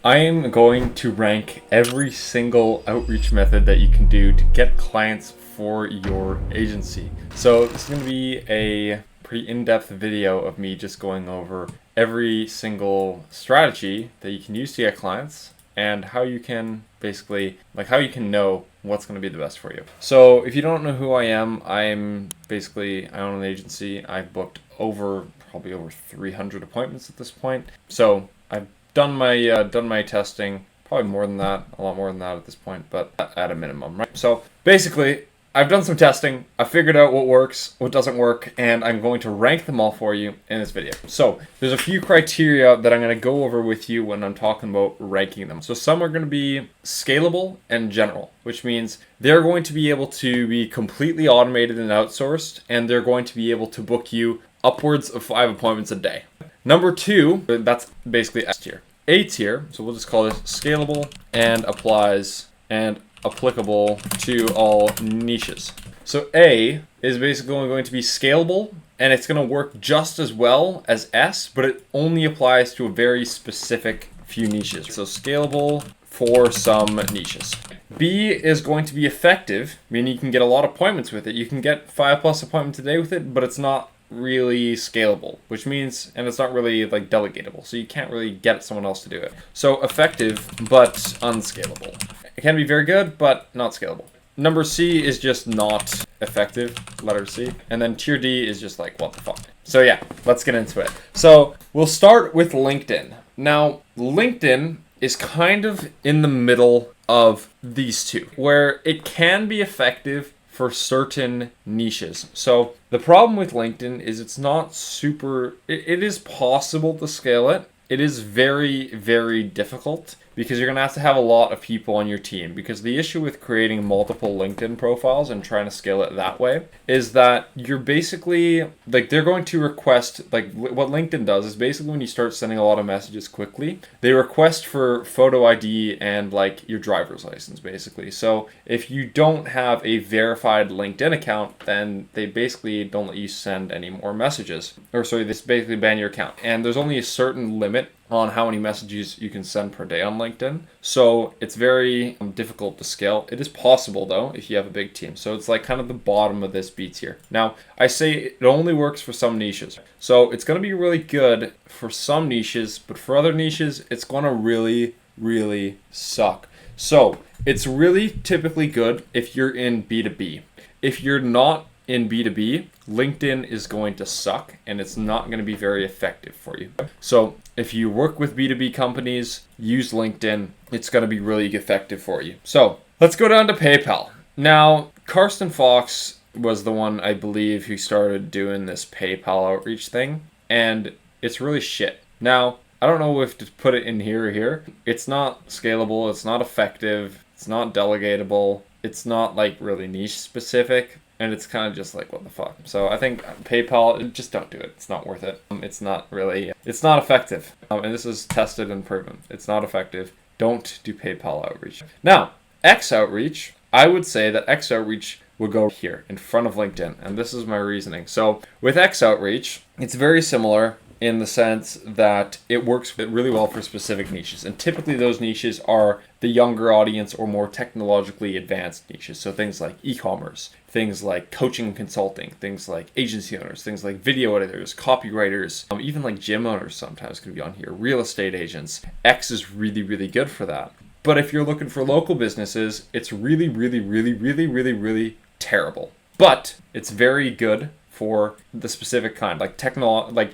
I am going to rank every single outreach method that you can do to get clients for your agency. So this is going to be a pretty in-depth video of me just going over every single strategy that you can use to get clients and how you can basically, how you can know what's going to be the best for you. So if you don't know who I am, I own an agency. I've booked probably over 300 appointments at this point. So I've done my testing, probably more than that, a lot more than that at this point, but at a minimum, right? So basically, I've done some testing, I figured out what works, what doesn't work, and I'm going to rank them all for you in this video. So there's a few criteria that I'm going to go over with you when I'm talking about ranking them. So some are going to be scalable and general, which means they're going to be able to be completely automated and outsourced, and they're going to be able to book you upwards of 5 appointments a day. Number 2, that's basically S tier. A tier, so we'll just call this scalable and applies and applicable to all niches. So A is basically going to be scalable, and it's going to work just as well as S, but it only applies to a very specific few niches. So scalable for some niches. B is going to be effective, meaning you can get a lot of appointments with it. You can get 5+ appointments a day with it, but it's not really scalable, which means, and it's not really delegatable, so you can't really get someone else to do it. So effective but unscalable. It can be very good but not scalable. Number C is just not effective, letter C, and then tier D is just what the fuck. So yeah, let's get into it. So we'll start with LinkedIn. Now LinkedIn is kind of in the middle of these two, where it can be effective for certain niches. So the problem with LinkedIn is it's not super, it is possible to scale it. It is very, very difficult because you're going to have a lot of people on your team, because the issue with creating multiple LinkedIn profiles and trying to scale it that way is that you're basically, they're going to request, what LinkedIn does is basically when you start sending a lot of messages quickly, they request for photo ID and your driver's license, basically. So if you don't have a verified LinkedIn account, then they basically don't let you send any more messages. Or sorry, they basically ban your account. And there's only a certain limit on how many messages you can send per day on LinkedIn. So it's very difficult to scale. It is possible though if you have a big team. So it's kind of the bottom of this B tier. Now, I say it only works for some niches. So it's going to be really good for some niches, but for other niches, it's going to really, really suck. So it's really typically good if you're in B2B. If you're not in B2B, LinkedIn is going to suck and it's not going to be very effective for you. So if you work with B2B companies, use LinkedIn. It's going to be really effective for you. So let's go down to PayPal. Now, Karsten Fox was the one, I believe, who started doing this PayPal outreach thing, and it's really shit. Now, I don't know if to put it in here or here. It's not scalable. It's not effective. It's not delegatable. It's not really niche specific. And it's kind of just what the fuck. So I think PayPal, just don't do it. It's not worth it. It's not effective. And this is tested and proven. It's not effective. Don't do PayPal outreach. Now, X outreach, I would say that X outreach would go here in front of LinkedIn. And this is my reasoning. So with X outreach, it's very similar in the sense that it works really well for specific niches. And typically those niches are the younger audience or more technologically advanced niches. So things like e-commerce, things like coaching and consulting, things like agency owners, things like video editors, copywriters, even gym owners sometimes can be on here, real estate agents. X is really, really good for that. But if you're looking for local businesses, it's really, really, really, really, really, really terrible. But it's very good for the specific kind,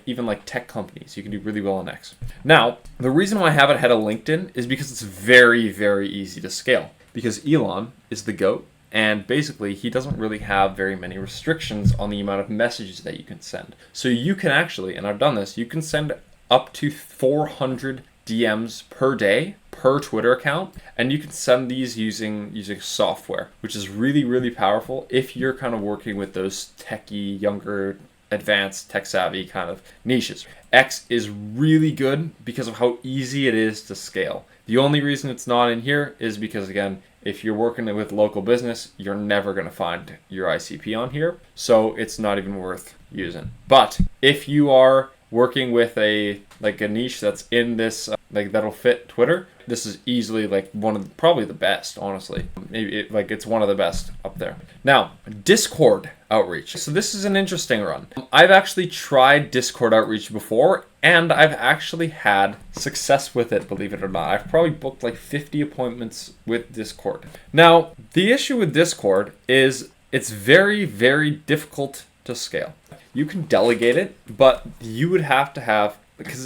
even tech companies. You can do really well on X. Now, the reason why I have it ahead of LinkedIn is because it's very, very easy to scale. Because Elon is the GOAT, and basically he doesn't really have very many restrictions on the amount of messages that you can send. So you can actually, and I've done this, you can send up to 400 DMs per day per Twitter account, and you can send these using software, which is really, really powerful if you're kind of working with those techie, younger, advanced, tech savvy kind of niches. X is really good because of how easy it is to scale. The only reason it's not in here is because, again, if you're working with local business, you're never going to find your ICP on here, so it's not even worth using. But if you are working with a niche that's in this like that'll fit Twitter, this is easily like probably the best, honestly. Maybe it's one of the best up there. Now, Discord outreach. So this is an interesting run. I've actually tried Discord outreach before, and I've actually had success with it, believe it or not. I've probably booked like 50 appointments with Discord. Now, the issue with Discord is it's very, very difficult to scale. You can delegate it, but you would have to have,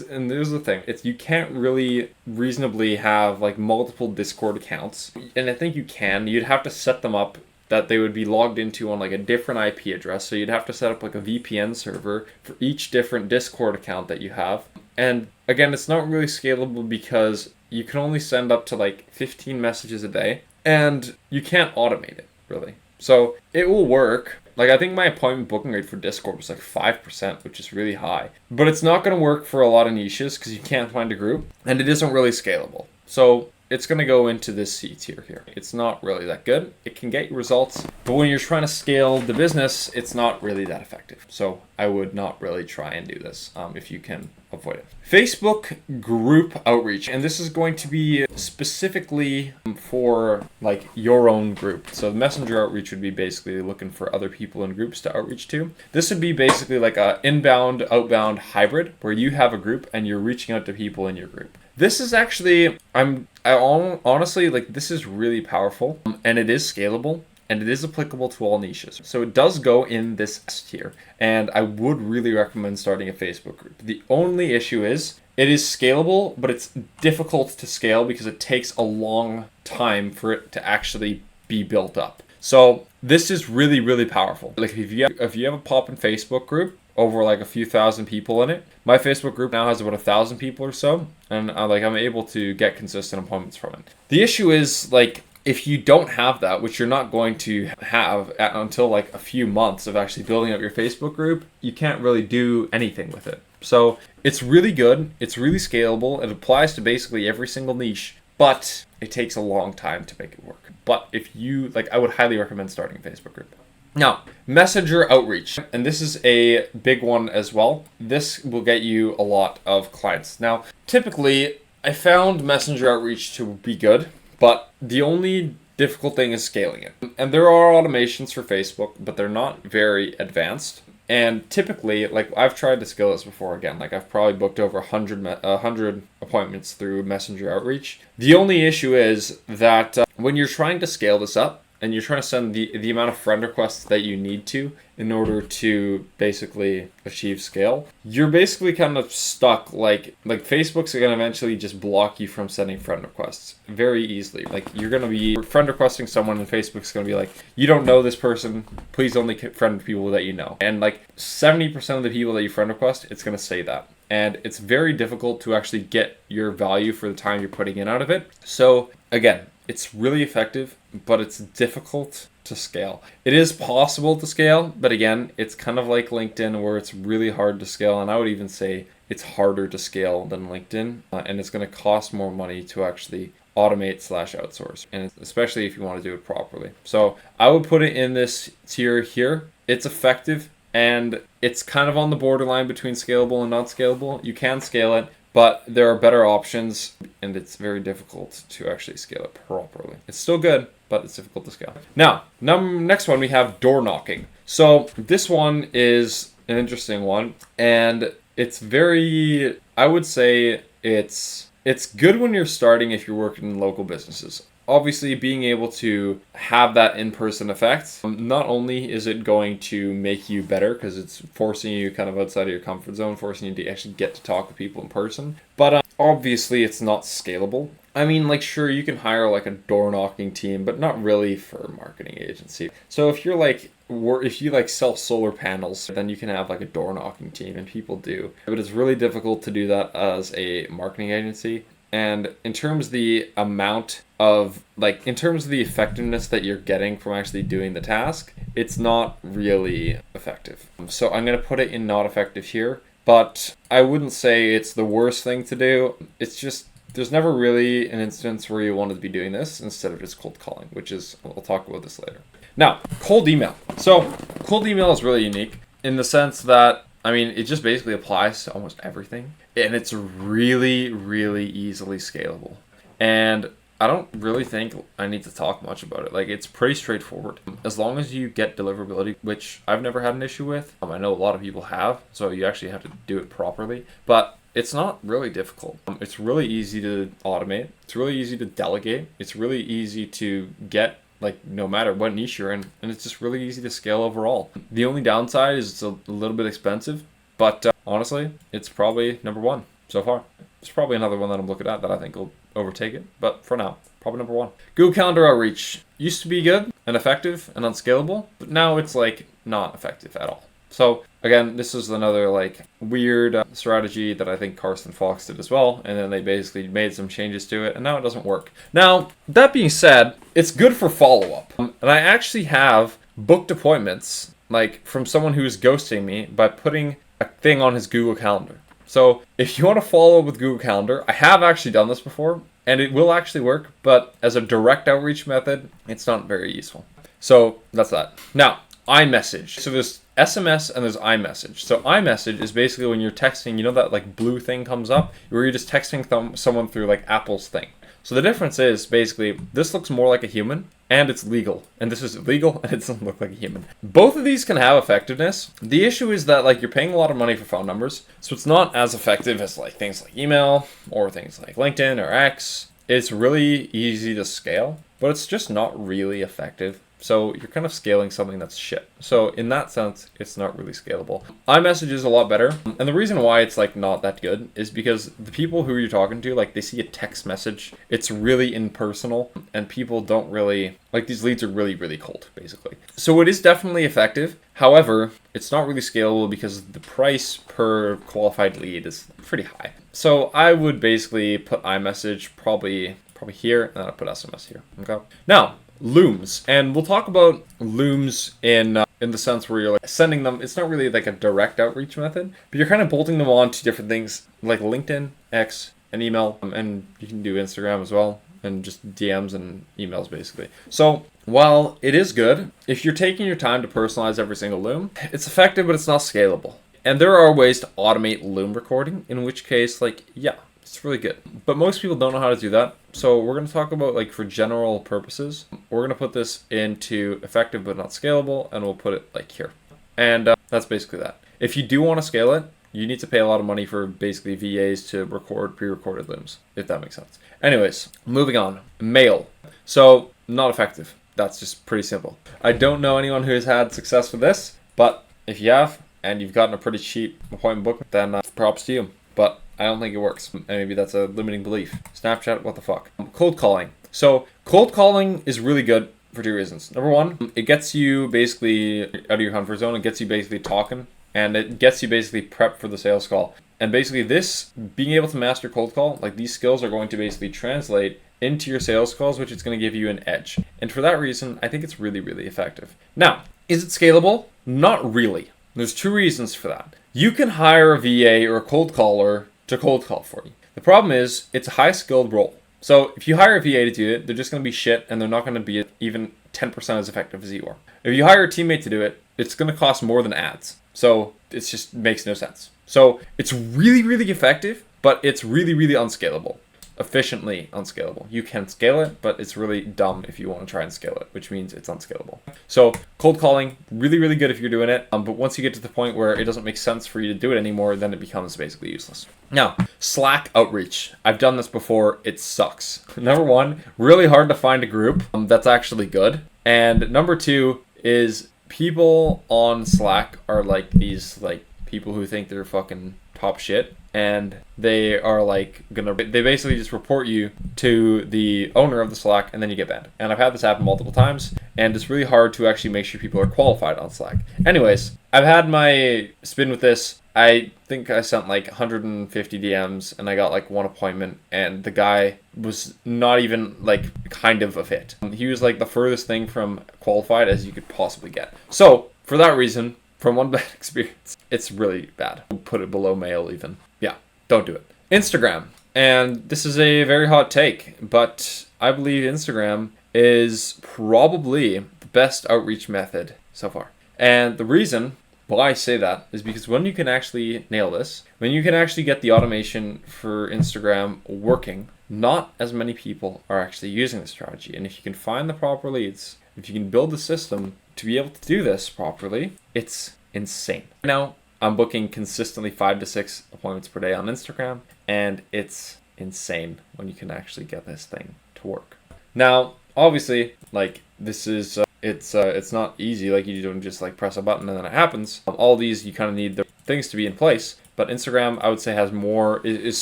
and there's the thing, you can't really reasonably have like multiple Discord accounts. And I think you can. You'd have to set them up that they would be logged into on like a different IP address. So you'd have to set up like a VPN server for each different Discord account that you have. And again, it's not really scalable because you can only send up to like 15 messages a day, and you can't automate it really. So it will work. Like, I think my appointment booking rate for Discord was like 5%, which is really high. But it's not going to work for a lot of niches because you can't find a group, and it isn't really scalable. So it's going to go into this C tier here. It's not really that good. It can get you results, but when you're trying to scale the business, it's not really that effective. So I would not really try and do this if you can avoid it. Facebook group outreach, and this is going to be specifically for like your own group. So messenger outreach would be basically looking for other people in groups to outreach to. This would be basically like a inbound, outbound hybrid where you have a group and you're reaching out to people in your group. This is actually, honestly, like, this is really powerful, and it is scalable, and it is applicable to all niches. So it does go in this tier, and I would really recommend starting a Facebook group. The only issue is it is scalable, but it's difficult to scale because it takes a long time for it to actually be built up. So this is really, really powerful. Like, if you have a pop-in Facebook group over like a few thousand people in it, my Facebook group now has about 1,000 people or so, and I'm able to get consistent appointments from it. The issue is, like, if you don't have that, which you're not going to have until like a few months of actually building up your Facebook group, you can't really do anything with it. So it's really good, it's really scalable, it applies to basically every single niche, but it takes a long time to make it work. But if you, like, I would highly recommend starting a Facebook group. Now, messenger outreach, and this is a big one as well. This will get you a lot of clients. Now, typically, I found messenger outreach to be good, but the only difficult thing is scaling it. And there are automations for Facebook, but they're not very advanced. And typically, like, I've tried to scale this before again. Like, I've probably booked over 100 appointments through messenger outreach. The only issue is that when you're trying to scale this up, and you're trying to send the amount of friend requests that you need to in order to basically achieve scale, you're basically kind of stuck. Like Facebook's going to eventually just block you from sending friend requests very easily. Like, you're going to be friend requesting someone, and Facebook's going to be like, you don't know this person, please only friend people that you know. And like 70% of the people that you friend request, it's going to say that. And it's very difficult to actually get your value for the time you're putting in out of it. So again, it's really effective, but it's difficult to scale. It is possible to scale, but again, it's kind of like LinkedIn where it's really hard to scale. And I would even say it's harder to scale than LinkedIn. And it's going to cost more money to actually automate/outsource. And especially if you want to do it properly. So I would put it in this tier here. It's effective, and it's kind of on the borderline between scalable and not scalable. You can scale it, but there are better options, and it's very difficult to actually scale it properly. It's still good, but it's difficult to scale. Now, next one, we have door knocking. So this one is an interesting one, and it's very, I would say it's good when you're starting if you're working in local businesses. Obviously, being able to have that in-person effect, not only is it going to make you better because it's forcing you kind of outside of your comfort zone, forcing you to actually get to talk to people in person, but obviously it's not scalable. I mean, like, sure, you can hire like a door knocking team, but not really for a marketing agency. So if you're like, if you like sell solar panels, then you can have like a door knocking team, and people do. But it's really difficult to do that as a marketing agency. And in terms of the amount of, like, in terms of the effectiveness that you're getting from actually doing the task, it's not really effective. So I'm going to put it in not effective here, but I wouldn't say it's the worst thing to do. It's just, there's never really an instance where you wanted to be doing this instead of just cold calling, which is, we'll talk about this later. Now, cold email. So cold email is really unique in the sense that I mean, it just basically applies to almost everything. And it's really, really easily scalable. And I don't really think I need to talk much about it. Like, it's pretty straightforward. As long as you get deliverability, which I've never had an issue with. I know a lot of people have, so you actually have to do it properly. But it's not really difficult. It's really easy to automate. It's really easy to delegate. It's really easy to get, like, no matter what niche you're in. And it's just really easy to scale overall. The only downside is it's a little bit expensive. But honestly, it's probably number one so far. There's probably another one that I'm looking at that I think will overtake it. But for now, probably number one. Google Calendar outreach used to be good and effective and unscalable, but now it's like not effective at all. So again, this is another like weird strategy that I think Carson Fox did as well. And then they basically made some changes to it and now it doesn't work. Now, that being said, it's good for follow-up. And I actually have booked appointments like from someone who's ghosting me by putting a thing on his Google Calendar. So if you want to follow up with Google Calendar, I have actually done this before and it will actually work, but as a direct outreach method, it's not very useful. So that's that. Now, iMessage. So there's SMS and there's iMessage. So iMessage is basically when you're texting, you know that like blue thing comes up where you're just texting someone through like Apple's thing. So the difference is basically this looks more like a human and it's legal. And this is illegal and it doesn't look like a human. Both of these can have effectiveness. The issue is that like you're paying a lot of money for phone numbers. So it's not as effective as like things like email or things like LinkedIn or X. It's really easy to scale, but it's just not really effective. So you're kind of scaling something that's shit. So in that sense, it's not really scalable. iMessage is a lot better. And the reason why it's like not that good is because the people who you're talking to, like they see a text message, it's really impersonal and people don't really, like these leads are really, really cold basically. So it is definitely effective. However, it's not really scalable because the price per qualified lead is pretty high. So I would basically put iMessage probably here and then I put SMS here. Okay. Now, Looms, and we'll talk about Looms in the sense where you're like sending them. It's not really like a direct outreach method, but you're kind of bolting them on to different things like LinkedIn, X, and email, and you can do Instagram as well, and just DMs and emails basically. So while it is good, if you're taking your time to personalize every single Loom, it's effective, but it's not scalable. And there are ways to automate Loom recording, in which case, like, yeah, it's really good. But most people don't know how to do that. So we're going to talk about like for general purposes, we're going to put this into effective but not scalable, and we'll put it like here. And that's basically that. If you do want to scale it, you need to pay a lot of money for basically VAs to record pre-recorded Looms, if that makes sense. Anyways, moving on. Mail. So not effective. That's just pretty simple. I don't know anyone who has had success with this, but if you have and you've gotten a pretty cheap appointment book, then props to you. But I don't think it works. And maybe that's a limiting belief. Snapchat, what the fuck? Cold calling. So cold calling is really good for two reasons. Number one, it gets you basically out of your comfort zone. It gets you basically talking. And it gets you basically prepped for the sales call. And basically this, being able to master cold call, like these skills are going to basically translate into your sales calls, which is going to give you an edge. And for that reason, I think it's really, really effective. Now, is it scalable? Not really. There's two reasons for that. You can hire a VA or a cold caller to cold call for you. The problem is it's a high skilled role. So if you hire a VA to do it, they're just going to be shit and they're not going to be even 10% as effective as you are. If you hire a teammate to do it, it's going to cost more than ads. So it just makes no sense. So it's really, really effective, but it's really, really unscalable. Efficiently unscalable. You can scale it, but it's really dumb if you want to try and scale it, which means it's unscalable. So cold calling, really, really good if you're doing it. But once you get to the point where it doesn't make sense for you to do it anymore, then it becomes basically useless. Now, Slack outreach. I've done this before. It sucks. Number one, really hard to find a group that's actually good. And number two is people on Slack are like these like people who think they're fucking top shit. And they are like they basically just report you to the owner of the Slack and then you get banned. And I've had this happen multiple times and it's really hard to actually make sure people are qualified on Slack. Anyways, I've had my spin with this. I think I sent like 150 DMs and I got like one appointment and the guy was not even like kind of a fit. He was like the furthest thing from qualified as you could possibly get. So for that reason, from one bad experience, it's really bad. We'll put it below mail even. Yeah, don't do it. Instagram. And this is a very hot take, but I believe Instagram is probably the best outreach method so far. And the reason Why I say that is because when you can actually nail this, when you can actually get the automation for Instagram working, not as many people are actually using this strategy. And if you can find the proper leads, if you can build the system to be able to do this properly, it's insane. Now, I'm booking consistently 5 to 6 appointments per day on Instagram, and it's insane when you can actually get this thing to work. Now, obviously, like, this is it's not easy. Like, you don't just like press a button and then it happens. All these, you kind of need the things to be in place. But Instagram, I would say, has more, is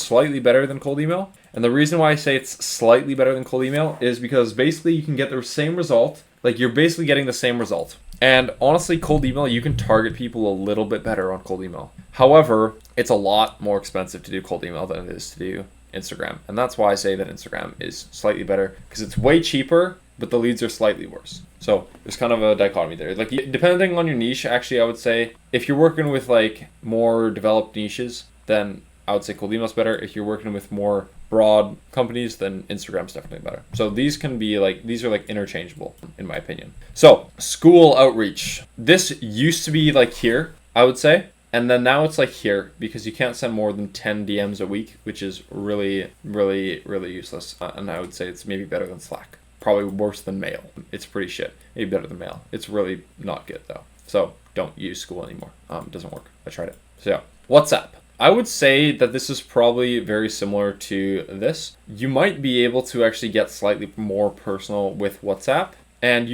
slightly better than cold email. And the reason why I say it's slightly better than cold email is because basically you can get the same result. Like, you're basically getting the same result. And honestly, cold email, you can target people a little bit better on cold email. However, it's a lot more expensive to do cold email than it is to do Instagram. And that's why I say that Instagram is slightly better, because it's way cheaper, but the leads are slightly worse. So there's kind of a dichotomy there. Like, depending on your niche, actually, I would say if you're working with like more developed niches, then I would say cold email is better. If you're working with more broad companies, then Instagram's definitely better. So these can be like, these are like interchangeable in my opinion. So school outreach. This used to be like here, I would say. And then now it's like here, because you can't send more than 10 DMs a week, which is really, really, really useless. And I would say it's maybe better than Slack. Probably worse than mail. It's pretty shit. Maybe better than mail. It's really not good though. So don't use school anymore. It doesn't work. I tried it. So yeah. WhatsApp. I would say that this is probably very similar to this. You might be able to actually get slightly more personal with WhatsApp. And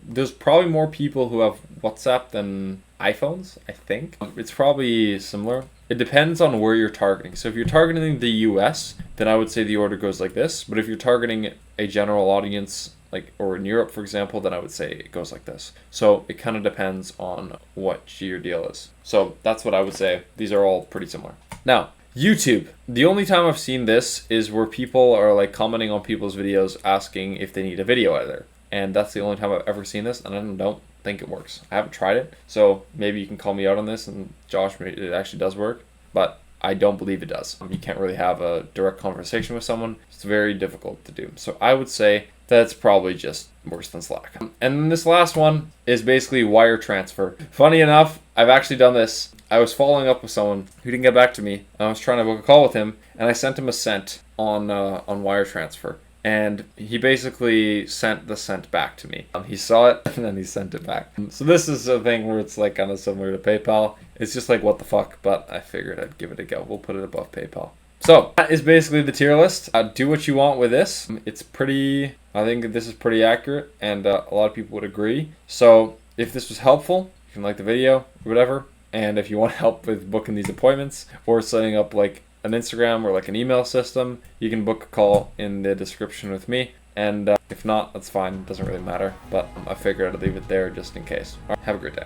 there's probably more people who have WhatsApp than iPhones, I think. It's probably similar. It depends on where you're targeting. So if you're targeting the US, then I would say the order goes like this. But if you're targeting a general audience, like, or in Europe, for example, then I would say it goes like this. So it kind of depends on what your deal is. So that's what I would say. These are all pretty similar. Now, YouTube. The only time I've seen this is where people are like commenting on people's videos asking if they need a video editor. And that's the only time I've ever seen this, and I don't think it works. I haven't tried it, so maybe you can call me out on this, and Josh, it actually does work, but I don't believe it does. You can't really have a direct conversation with someone. It's very difficult to do. So I would say that's probably just worse than Slack. And then this last one is basically wire transfer. Funny enough, I've actually done this. I was following up with someone who didn't get back to me. I was trying to book a call with him, and I sent him a cent on wire transfer. And he basically sent the cent back to me. He saw it and then he sent it back. So this is a thing where it's like kind of similar to PayPal. It's just like, what the fuck? But I figured I'd give it a go. We'll put it above PayPal. So that is basically the tier list. Do what you want with this. It's pretty, I think this is pretty accurate, and a lot of people would agree. So if this was helpful, you can like the video or whatever. And if you want help with booking these appointments or setting up like an Instagram or like an email system, you can book a call in the description with me. And if not, that's fine. It doesn't really matter. But I figured I'd leave it there just in case. All right, have a great day.